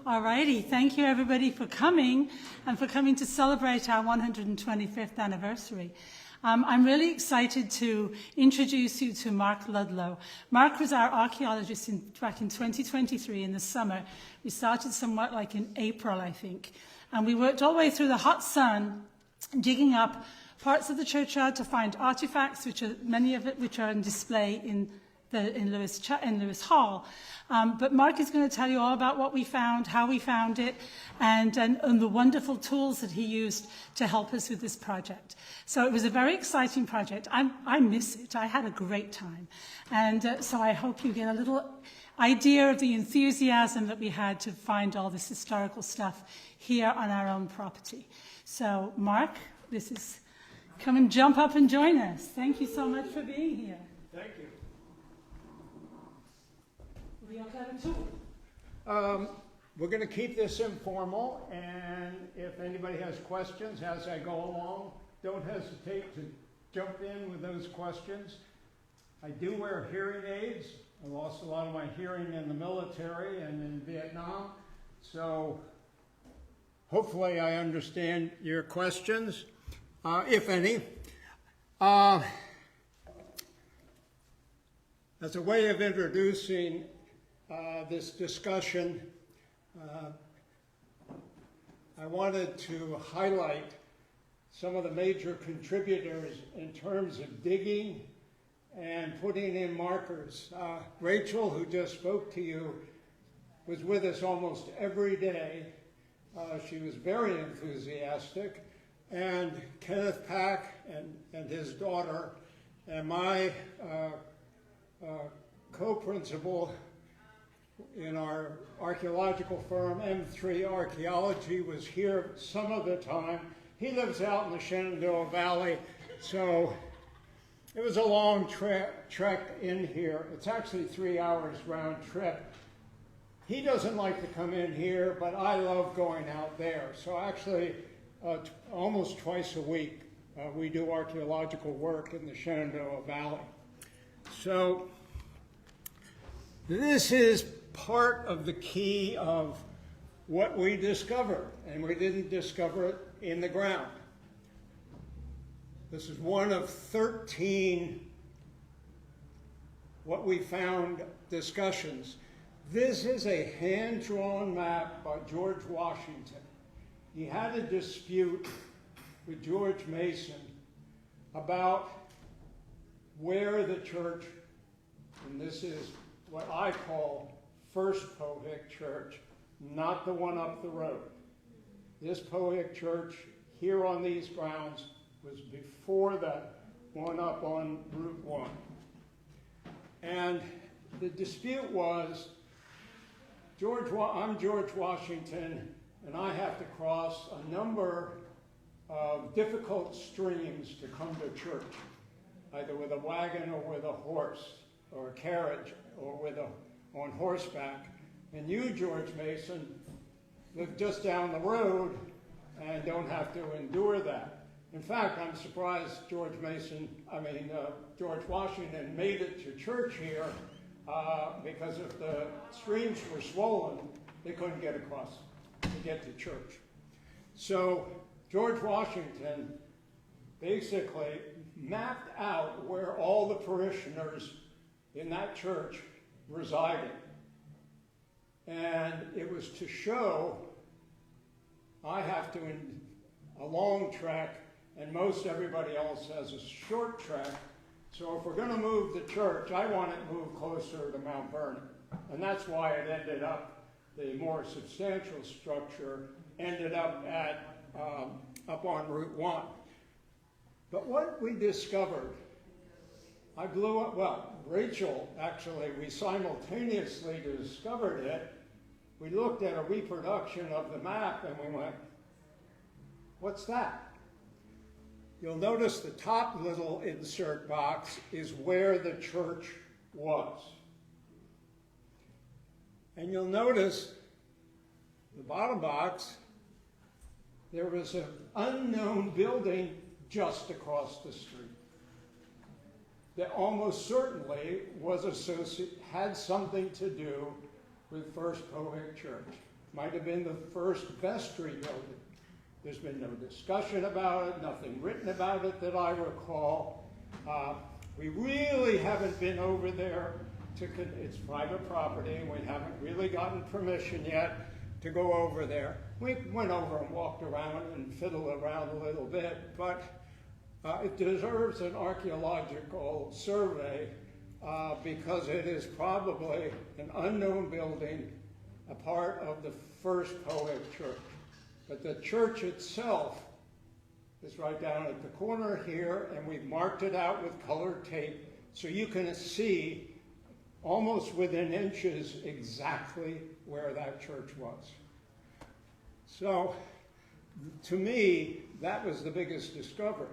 Alrighty, thank you everybody for coming and for coming to celebrate our 125th anniversary. I'm really excited to introduce you to Mark Ludlow. Mark was our archaeologist back in 2023 in the summer. We started somewhat like in April, I think. And we worked all the way through the hot sun, digging up parts of the churchyard to find artifacts, many of which are on display in Lewis Hall. But Mark is going to tell you all about what we found, how we found it, and the wonderful tools that he used to help us with this project. So it was a very exciting project. I miss it. I had a great time. And so I hope you get a little idea of the enthusiasm that we had to find all this historical stuff here on our own property. So Mark, come and jump up and join us. Thank you so much for being here. Thank you. We also have a tool. We're going to keep this informal, and if anybody has questions as I go along, don't hesitate to jump in with those questions. I do wear hearing aids. I lost a lot of my hearing in the military and in Vietnam, so hopefully I understand your questions, if any. As a way of introducing this discussion, I wanted to highlight some of the major contributors in terms of digging and putting in markers. Rachel, who just spoke to you, was with us almost every day. She was very enthusiastic. And Kenneth Pack and his daughter and my co-principal in our archaeological firm, M3 Archaeology, was here some of the time. He lives out in the Shenandoah Valley, so it was a long trek in here. It's actually 3 hours round trip. He doesn't like to come in here, but I love going out there. So actually, almost twice a week, we do archaeological work in the Shenandoah Valley. So this is part of the key of what we discovered, and we didn't discover it in the ground. This is one of 13 what we found discussions. This is a hand-drawn map by George Washington. He had a dispute with George Mason about where the church, and this is what I call First Pohick Church, not the one up the road. This Pohick Church here on these grounds was before that one up on Route 1. And the dispute was, I'm George Washington, and I have to cross a number of difficult streams to come to church, either with a wagon or with a horse, or a carriage, or on horseback. And you, George Mason, live just down the road and don't have to endure that. In fact, I'm surprised George Washington made it to church here because if the streams were swollen, they couldn't get across to get to church. So George Washington basically mapped out where all the parishioners in that church resided. And it was to show I have to a long trek, and most everybody else has a short trek. So if we're going to move the church, I want it moved closer to Mount Vernon. And that's why it ended up, the more substantial structure ended up up on Route 1. But what we discovered, Rachel, actually, we simultaneously discovered it. We looked at a reproduction of the map and we went, what's that? You'll notice the top little insert box is where the church was. And you'll notice the bottom box, there was an unknown building just across the street that almost certainly was had something to do with First Pohick Church. Might have been the first vestry building. There's been no discussion about it, nothing written about it that I recall. We really haven't been over there it's private property, and we haven't really gotten permission yet to go over there. We went over and walked around and fiddled around a little bit, but it deserves an archaeological survey because it is probably an unknown building, a part of the first Pohick church. But the church itself is right down at the corner here, and we've marked it out with colored tape so you can see almost within inches exactly where that church was. So, to me, that was the biggest discovery.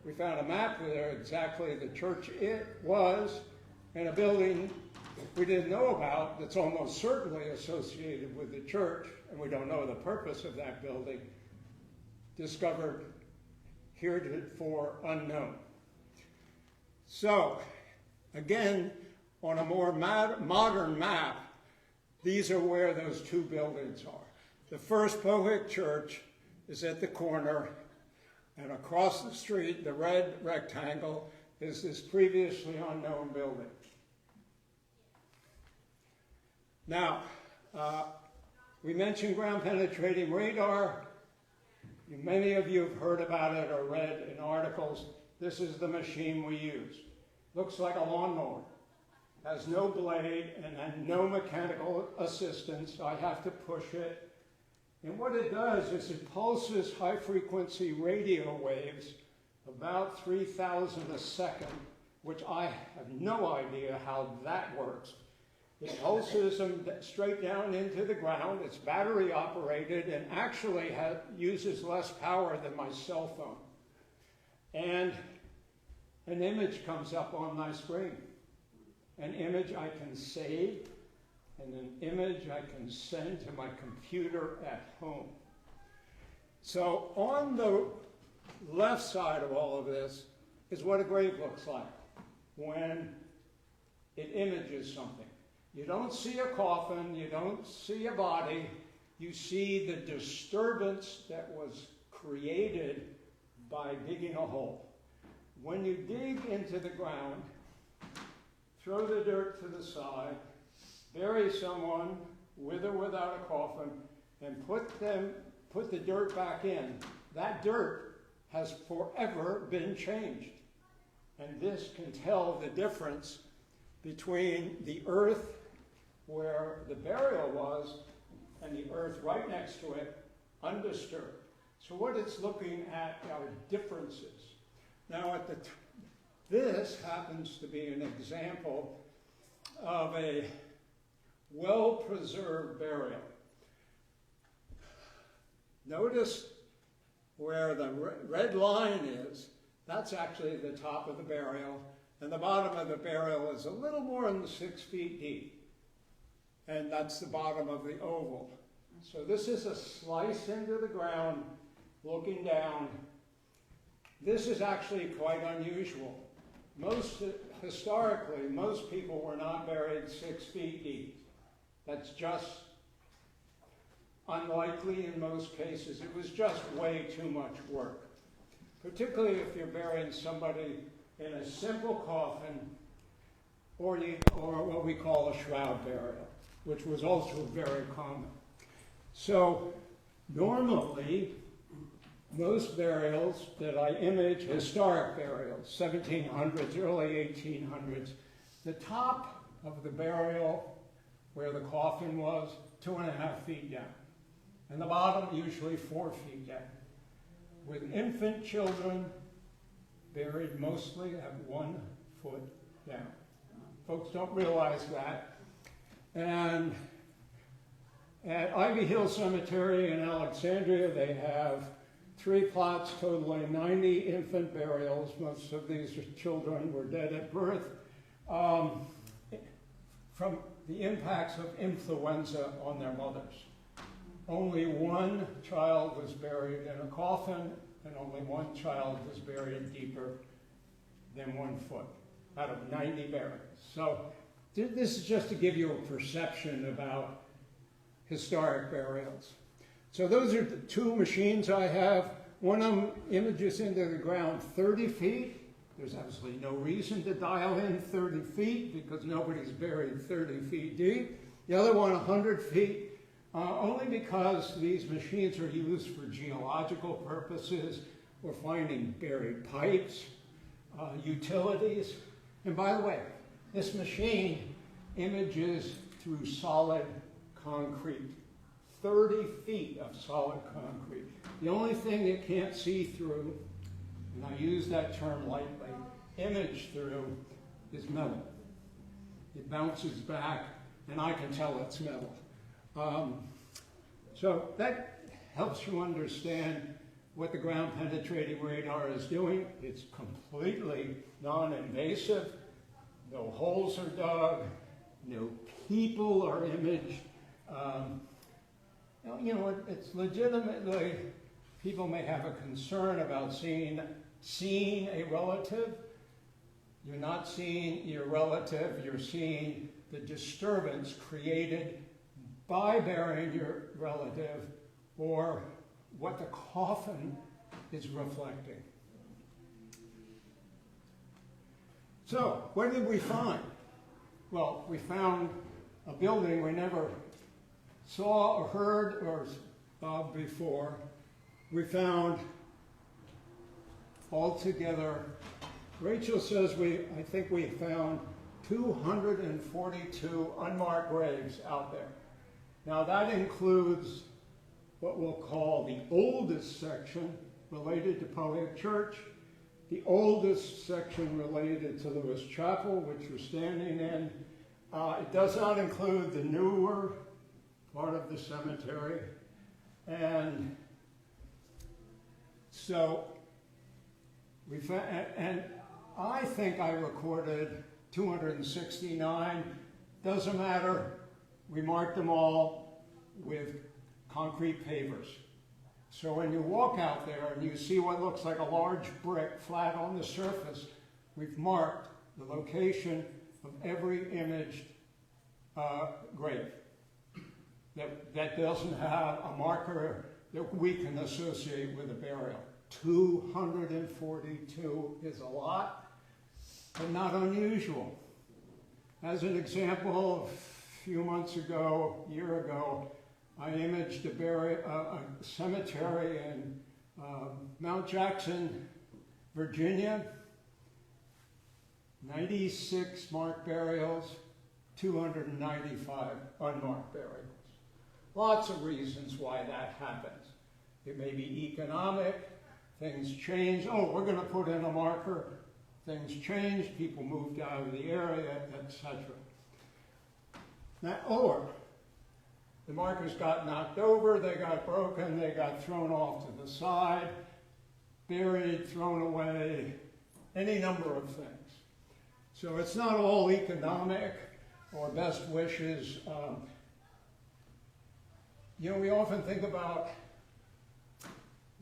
We found a map where exactly the church it was, and a building we didn't know about that's almost certainly associated with the church, and we don't know the purpose of that building, discovered heretofore unknown. So, again, on a more modern map, these are where those two buildings are. The first Pohick church is at the corner, and across the street, the red rectangle, is this previously unknown building. Now, we mentioned ground-penetrating radar. Many of you have heard about it or read in articles. This is the machine we use. Looks like a lawnmower. Has no blade and no mechanical assistance. I have to push it. And what it does is it pulses high-frequency radio waves, about 3,000 a second, which I have no idea how that works. It pulses them straight down into the ground. It's battery operated and actually uses less power than my cell phone. And an image comes up on my screen. An image I can save, and an image I can send to my computer at home. So on the left side of all of this is what a grave looks like when it images something. You don't see a coffin, you don't see a body, you see the disturbance that was created by digging a hole. When you dig into the ground, throw the dirt to the side, bury someone with or without a coffin, and put the dirt back in, that dirt has forever been changed. And this can tell the difference between the earth where the burial was and the earth right next to it, undisturbed. So what it's looking at are differences. Now, this happens to be an example of a well-preserved burial. Notice where the red line is, that's actually the top of the burial, and the bottom of the burial is a little more than 6 feet deep. And that's the bottom of the oval. So this is a slice into the ground, looking down. This is actually quite unusual. Historically, most people were not buried 6 feet deep. That's just unlikely in most cases. It was just way too much work, particularly if you're burying somebody in a simple coffin or what we call a shroud burial, which was also very common. So normally, most burials that I image, historic burials, 1700s, early 1800s, the top of the burial where the coffin was, 2.5 feet down. And the bottom, usually 4 feet down. With infant children buried mostly at 1 foot down. Folks don't realize that. And at Ivy Hill Cemetery in Alexandria, they have 3 plots totaling 90 infant burials. Most of these children were dead at birth from the impacts of influenza on their mothers. Only 1 child was buried in a coffin, and only 1 child was buried deeper than 1 foot out of 90 burials. So this is just to give you a perception about historic burials. So those are the two machines I have. One of them images into the ground 30 feet. There's absolutely no reason to dial in 30 feet because nobody's buried 30 feet deep. The other one 100 feet, only because these machines are used for geological purposes or finding buried pipes, utilities. And by the way, this machine images through solid concrete. 30 feet of solid concrete. The only thing it can't see through, and I use that term lightly, image through, is metal. It bounces back, and I can tell it's metal. So that helps you understand what the ground penetrating radar is doing. It's completely non-invasive. No holes are dug. No people are imaged. You know, it's legitimately, people may have a concern about seeing a relative. You're not seeing your relative, you're seeing the disturbance created by burying your relative or what the coffin is reflecting. So, what did we find? Well, we found a building we never saw or heard of before. We found altogether, Rachel says I think we found 242 unmarked graves out there. Now that includes what we'll call the oldest section related to Pohick Church, the oldest section related to Lewis Chapel, which we're standing in. It does not include the newer part of the cemetery. And so we found, and I think I recorded 269. Doesn't matter. We marked them all with concrete pavers. So when you walk out there and you see what looks like a large brick flat on the surface, we've marked the location of every imaged grave. That doesn't have a marker that we can associate with a burial. 242 is a lot, but not unusual. As an example, a few months ago, a year ago, I imaged a cemetery in Mount Jackson, Virginia. 96 marked burials, 295 unmarked burials. Lots of reasons why that happens. It may be economic, things change. Oh, we're going to put in a marker. Things changed, people moved out of the area, etc. Now, or the markers got knocked over, they got broken, they got thrown off to the side, buried, thrown away, any number of things. So it's not all economic or best wishes. You know, we often think about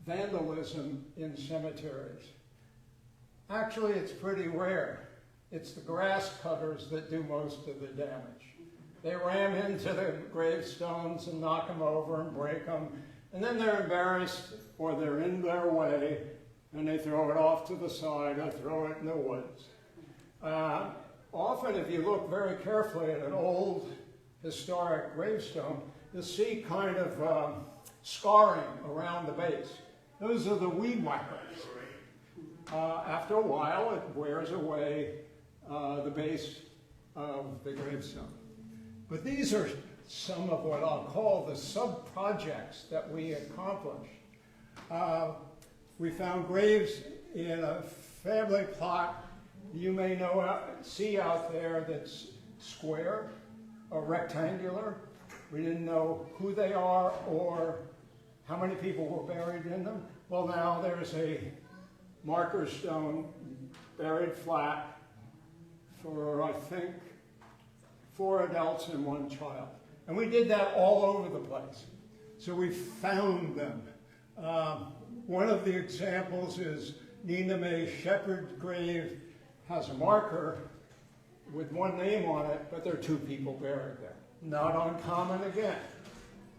vandalism in cemeteries. Actually, it's pretty rare. It's the grass cutters that do most of the damage. They ram into the gravestones and knock them over and break them, and then they're embarrassed or they're in their way, and they throw it off to the side or throw it in the woods. Often, if you look very carefully at an old historic gravestone, you'll see kind of scarring around the base. Those are the weed whackers. After a while, it wears away the base of the gravestone. But these are some of what I'll call the sub-projects that we accomplished. We found graves in a family plot you may see out there that's square or rectangular. We didn't know who they are or how many people were buried in them. Well, now there's a marker stone buried flat for, I think, 4 adults and 1 child. And we did that all over the place. So we found them. One of the examples is Nina Mae Shepherd's grave has a marker with 1 name on it, but there are 2 people buried there. Not uncommon again.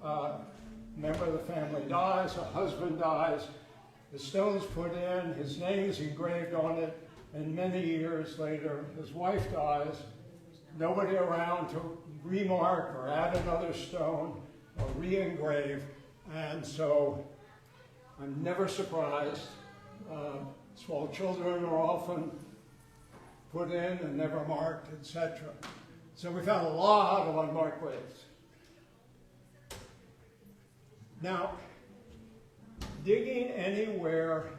member of the family dies, a husband dies, the stone's put in, his name's engraved on it, and many years later, his wife dies, nobody around to remark or add another stone or re-engrave, and so I'm never surprised. Small children are often put in and never marked, etc. So we found a lot of unmarked graves. Now, digging anywhere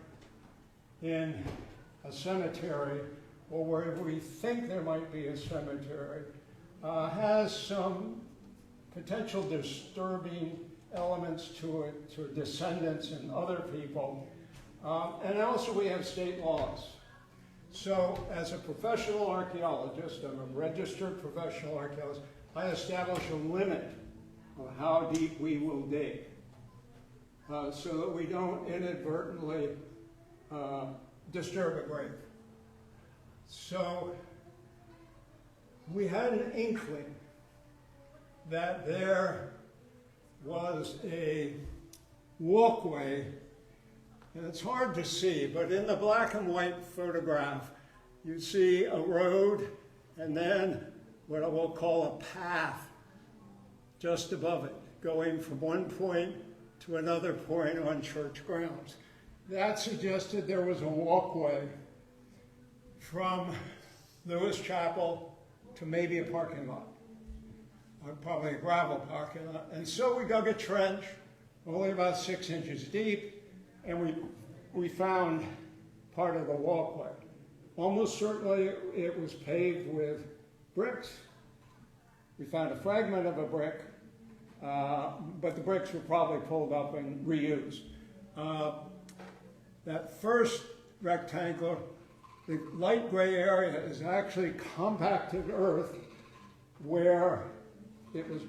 in a cemetery or wherever we think there might be a cemetery has some potential disturbing elements to it, to descendants and other people. And also we have state laws. So as a professional archaeologist, I'm a registered professional archaeologist, I establish a limit of how deep we will dig so that we don't inadvertently disturb a grave. So we had an inkling that there was a walkway, and it's hard to see, but in the black and white photograph, you see a road and then what I will call a path just above it, going from one point to another point on church grounds. That suggested there was a walkway from Lewis Chapel to maybe a parking lot, or probably a gravel parking lot. And so we dug a trench, only about 6 inches deep, and we found part of the walkway. Almost certainly it was paved with bricks. We found a fragment of a brick, but the bricks were probably pulled up and reused. That first rectangle, the light gray area is actually compacted earth where it was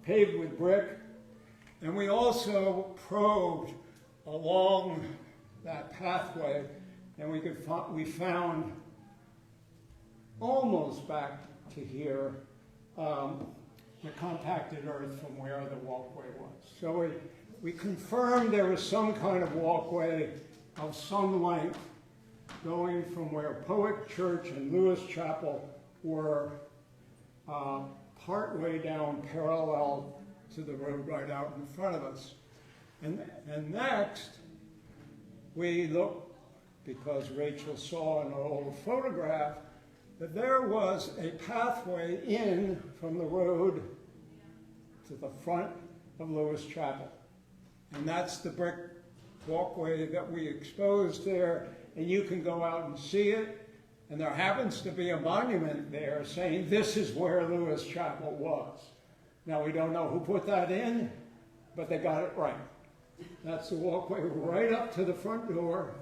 paved with brick. And we also probed along that pathway, and we found almost back to here the compacted earth from where the walkway was. So we confirmed there was some kind of walkway of some length going from where Powick Church and Lewis Chapel were partway down parallel to the road right out in front of us. And next, we looked, because Rachel saw in an old photograph, that there was a pathway in from the road to the front of Lewis Chapel. And that's the brick walkway that we exposed there, and you can go out and see it. And there happens to be a monument there saying this is where Lewis Chapel was. Now we don't know who put that in, but they got it right. That's the walkway right up to the front door,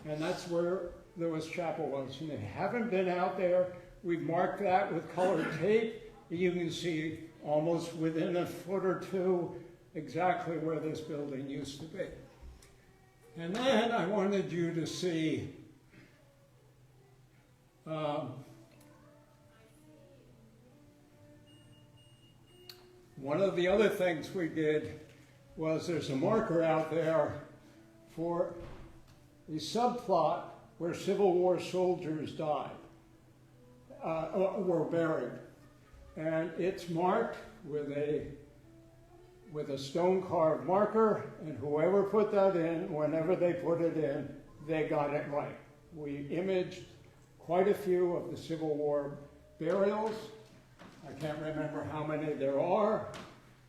and that's where Lewis Chapel was. And if you haven't been out there, we've marked that with colored tape. You can see almost within a foot or two exactly where this building used to be. And then I wanted you to see one of the other things we did was there's a marker out there for a subplot where Civil War soldiers died, were buried. And it's marked with a stone-carved marker, and whoever put that in, whenever they put it in, they got it right. We imaged quite a few of the Civil War burials. I can't remember how many there are,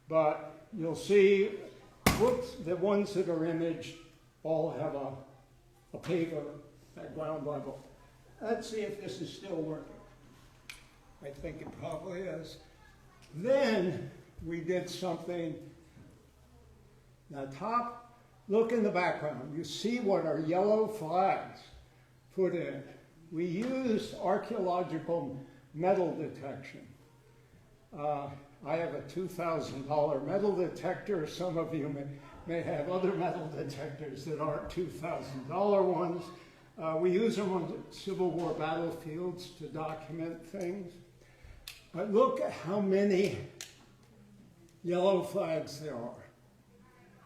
but you'll see the ones that are imaged all have a paver at ground level. Let's see if this is still working. I think it probably is. Then we did something. Now top, look in the background. You see what are yellow flags put in. We used archaeological metal detection. I have a $2,000 metal detector. Some of you may have other metal detectors that aren't $2,000 ones. We use them on Civil War battlefields to document things. But look at how many yellow flags there are.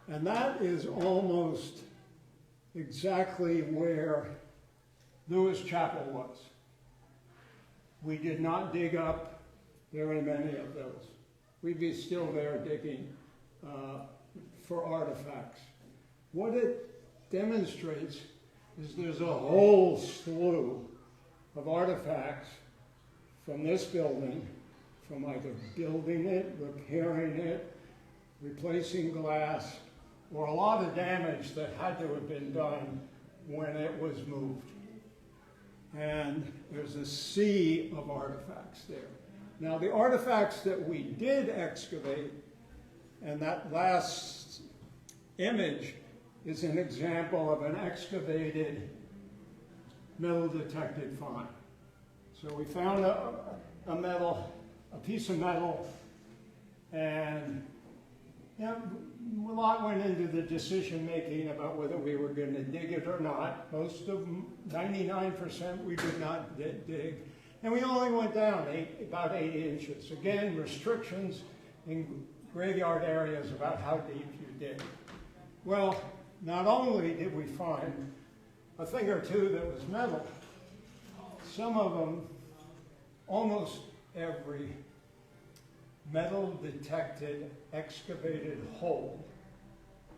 And that is almost exactly where Lewis Chapel was. We did not dig up very many of those. We'd be still there digging for artifacts. What it demonstrates is there's a whole slew of artifacts from this building, from either building it, repairing it, replacing glass, or a lot of damage that had to have been done when it was moved. And there's a sea of artifacts there. Now, the artifacts that we did excavate, and that last image is an example of an excavated metal detected find. So we found a piece of metal, and a lot went into the decision making about whether we were going to dig it or not. Most of them, 99%, we did not dig. And we only went down about 8 inches. Again, restrictions in graveyard areas about how deep you dig. Well, not only did we find a thing or two that was metal, some of them, almost every metal detected excavated hole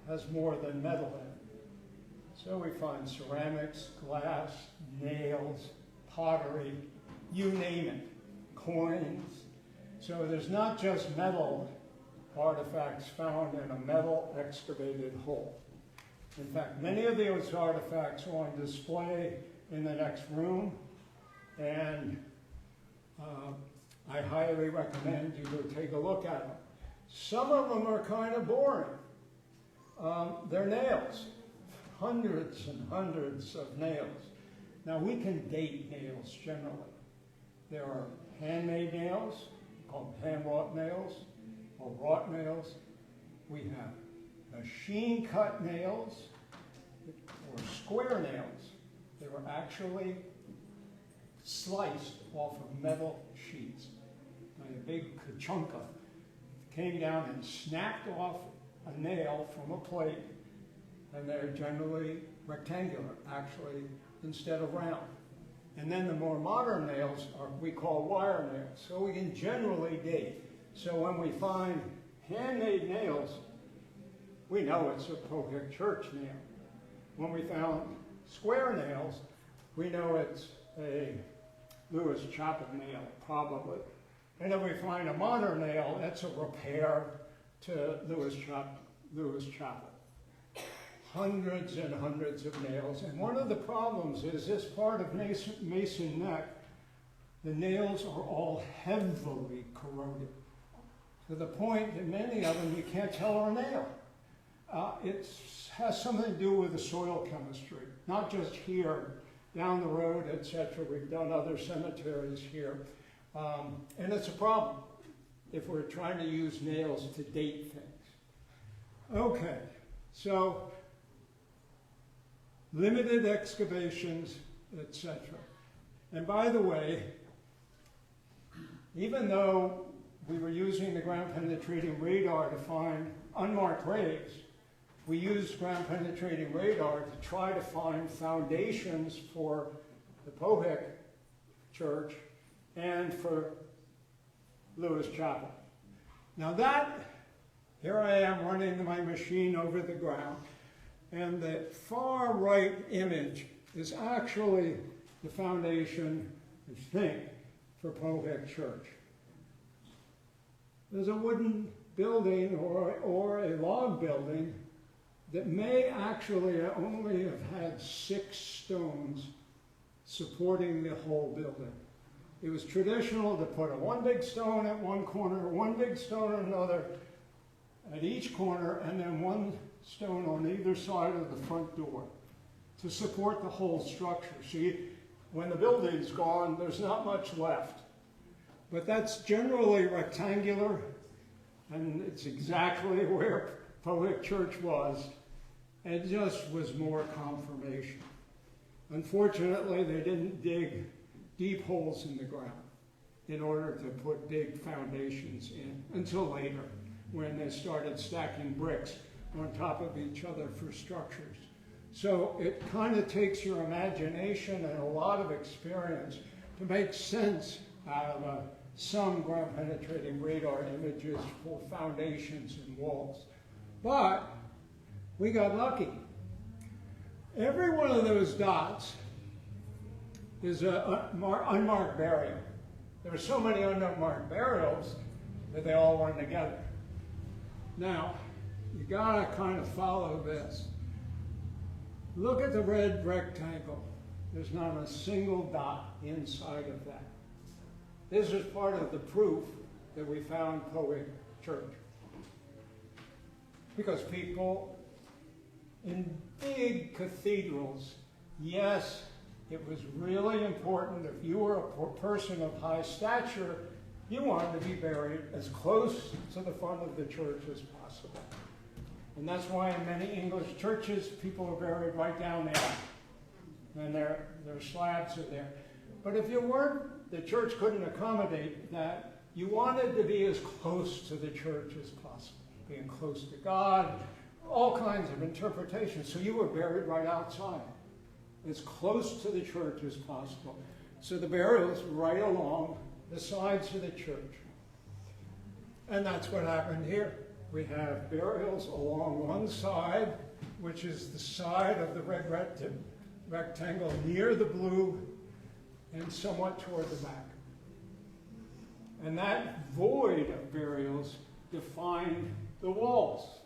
has more than metal in it. So we find ceramics, glass, nails, pottery, you name it, coins. So there's not just metal artifacts found in a metal excavated hole. In fact, many of those artifacts are on display in the next room, and I highly recommend you go take a look at them. Some of them are kind of boring. They're nails, hundreds and hundreds of nails. Now, we can date nails generally. There are handmade nails, called hand-wrought nails, or wrought nails. We have machine-cut nails, or square nails. They were actually sliced off of metal sheets. Like a big kachunka came down and snapped off a nail from a plate, and they're generally rectangular, actually, instead of round. And then the more modern nails are we call wire nails. So we can generally date. So when we find handmade nails, we know it's a Pohick Church nail. When we found square nails, we know it's a Lewis Chapel nail, probably. And if we find a modern nail, it's a repair to Lewis Chapel. Hundreds and hundreds of nails. And one of the problems is this part of Mason Neck, the nails are all heavily corroded, to the point that many of them you can't tell are a nail. It has something to do with the soil chemistry, not just here, down the road, etc. We've done other cemeteries here. And it's a problem if we're trying to use nails to date things. Okay, so limited excavations, etc. And by the way, even though we were using the ground-penetrating radar to find unmarked graves, we used ground-penetrating radar to try to find foundations for the Pohick Church and for Lewis Chapel. Now here I am running my machine over the ground, and the far right image is actually the foundation, I think, for Pohick Church. There's a wooden building or a log building that may actually only have had 6 stones supporting the whole building. It was traditional to put one big stone at one corner, one big stone at another, at each corner, and then one stone on either side of the front door to support the whole structure. See, when the building's gone, there's not much left. But that's generally rectangular, and it's exactly where Pohick Church was. It just was more confirmation. Unfortunately, they didn't dig deep holes in the ground in order to put big foundations in until later. when they started stacking bricks on top of each other for structures. So it kind of takes your imagination and a lot of experience to make sense out of some ground-penetrating radar images for foundations and walls. But we got lucky. Every one of those dots is an unmarked burial. There were so many unmarked burials that they all went together. Now, you gotta kind of follow this. Look at the red rectangle. There's not a single dot inside of that. This is part of the proof that we found Powhig Church. Because people in big cathedrals, yes, it was really important if you were a person of high stature, you wanted to be buried as close to the front of the church as possible. And that's why in many English churches, people are buried right down there. And their slabs are there. But if you weren't, the church couldn't accommodate that. You wanted to be as close to the church as possible, being close to God, all kinds of interpretations. So you were buried right outside, as close to the church as possible. So the burials right along the sides of the church. And that's what happened here. We have burials along one side, which is the side of the red rectangle near the blue and somewhat toward the back. And that void of burials defined the walls,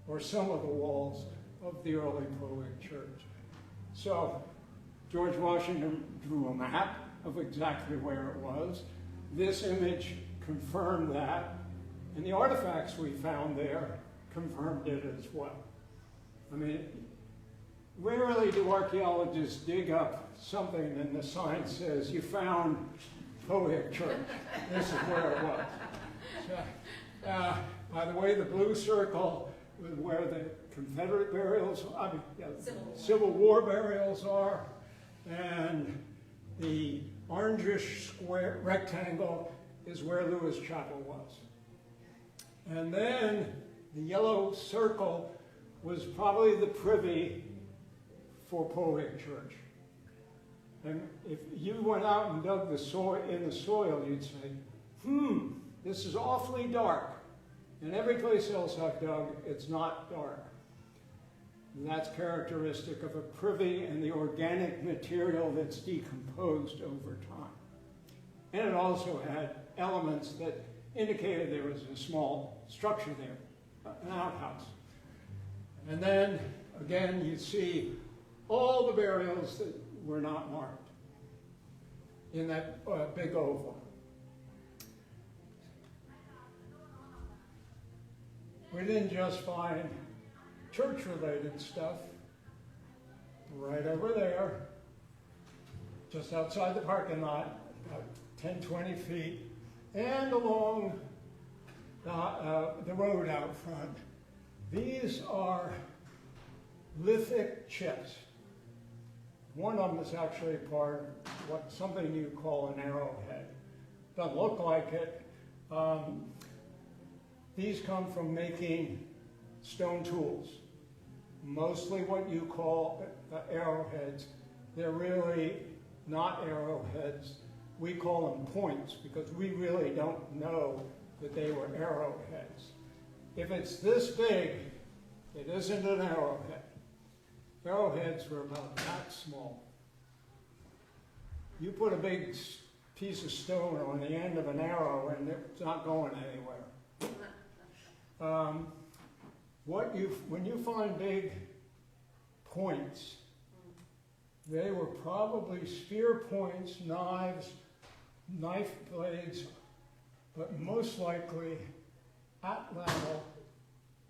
or some of the walls, of the early Powhig church. So George Washington drew a map of exactly where it was. This image confirmed that, and the artifacts we found there confirmed it as well. I mean, rarely do archaeologists dig up something and the sign says, you found Powhig Church. This is where it was. So, by the way, the blue circle was where the Confederate burials, Civil War burials are, and the orangish square rectangle is where Lewis Chapel was. And then the yellow circle was probably the privy for Powhig Church. And if you went out and dug the soil in the soil, you'd say, this is awfully dark. And every place else I've dug, it's not dark. And that's characteristic of a privy and the organic material that's decomposed over time. And it also had elements that indicated there was a small structure there, an outhouse. And then, again, you see all the burials that were not marked in that big oval. We didn't just find church-related stuff. Right over there, just outside the parking lot, about 10, 20 feet, and along the road out front. These are lithic chips. One of them is actually part of something you call an arrowhead. Doesn't look like it. These come from making stone tools. Mostly what you call arrowheads. They're really not arrowheads. We call them points because we really don't know that they were arrowheads. If it's this big, it isn't an arrowhead. Arrowheads were about that small. You put a big piece of stone on the end of an arrow and it's not going anywhere. When you find big points, they were probably spear points, knives, knife blades, but most likely at-level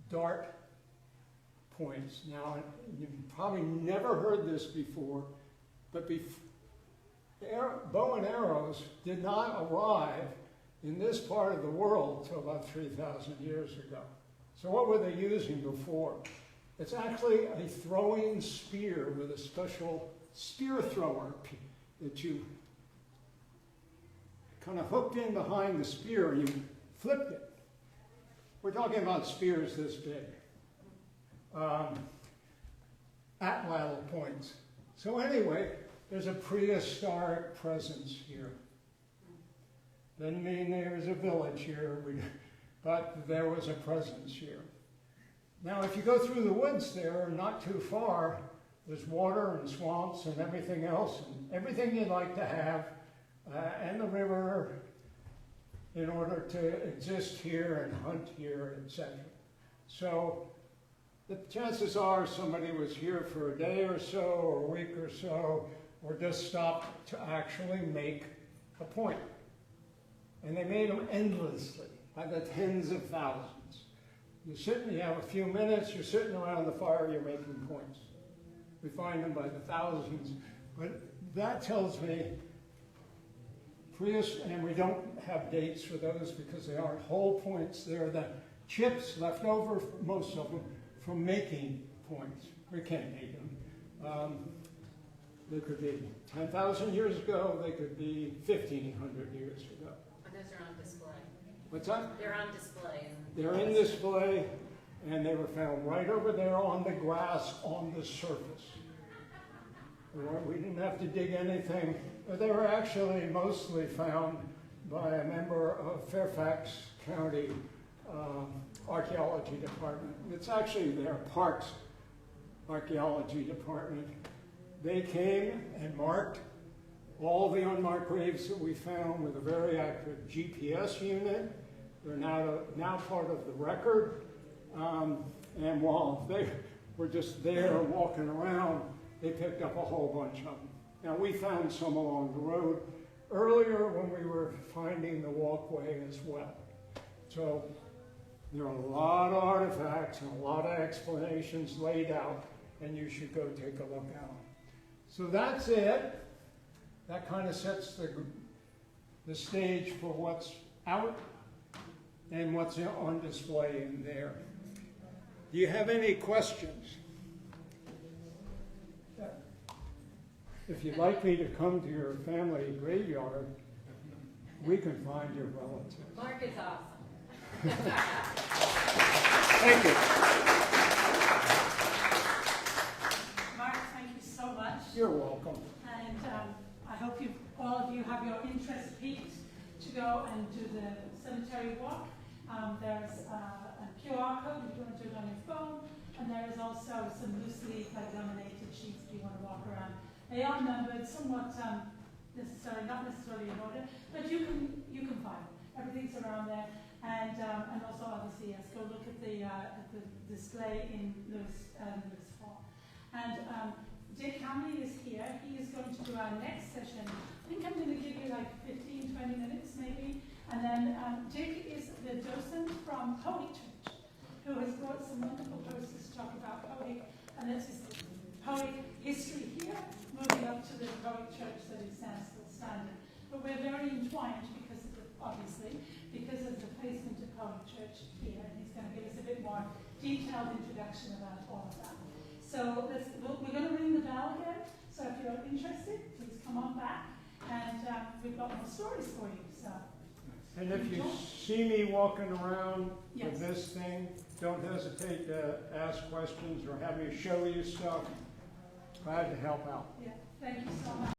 dart points. Now, you've probably never heard this before, but bow and arrows did not arrive in this part of the world until about 3,000 years ago. So what were they using before? It's actually a throwing spear with a special spear thrower that you kind of hooked in behind the spear and you flipped it. We're talking about spears this big at lateral points. So anyway, there's a prehistoric presence here. Doesn't mean there's a village here, but there was a presence here. Now, if you go through the woods there, not too far, there's water and swamps and everything else, and everything you'd like to have, and the river in order to exist here and hunt here, etc. So the chances are somebody was here for a day or so, or a week or so, or just stopped to actually make a point. And they made them endlessly, by the tens of thousands. You sit and you have a few minutes, you're sitting around the fire, you're making points. We find them by the thousands. But that tells me, and we don't have dates for those because they aren't whole points. They're the chips left over, most of them, from making points. We can't make them. They could be 10,000 years ago, they could be 1,500 years ago. And those are on display. What's that? They're on display. They're in display, and they were found right over there on the grass on the surface. We didn't have to dig anything. They were actually mostly found by a member of Fairfax County Archaeology Department. It's actually their Parks Archaeology Department. They came and marked all the unmarked graves that we found with a very accurate GPS unit. They're now part of the record. And while they were just there walking around, they picked up a whole bunch of them. Now, we found some along the road earlier when we were finding the walkway as well. So there are a lot of artifacts and a lot of explanations laid out, and you should go take a look at them. So that's it. That kind of sets the stage for what's out and what's on display in there. Do you have any questions? If you'd like me to come to your family graveyard, we can find your relatives. Mark is awesome. Thank you. Mark, thank you so much. You're welcome. And I hope all of you have your interest peaked to go and do the cemetery walk. There's a QR code if you want to do it on your phone, and there is also some loose leaf, like laminated sheets if you want to walk around. They are numbered, somewhat not necessarily in order, but you can find them. Everything's around there, and also obviously yes, go look at the display in Lewis Hall. And Dick Hamley is here. He is going to do our next session. I think I'm going to give you like 15, 20 minutes maybe, and then Dick is the docent from Powick Church, who has brought some wonderful posters to talk about Powick, and this is Powick history here, moving up to the Powick Church that is still standing. But we're very entwined because of the placement of Powick Church here, and he's going to give us a bit more detailed introduction about all of that. So we're going to ring the bell again, so if you're interested, please come on back, and we've got more stories for you. So. And if you see me walking around Yes. with this thing, don't hesitate to ask questions or have me show you stuff. Glad to help out. Yeah, thank you so much.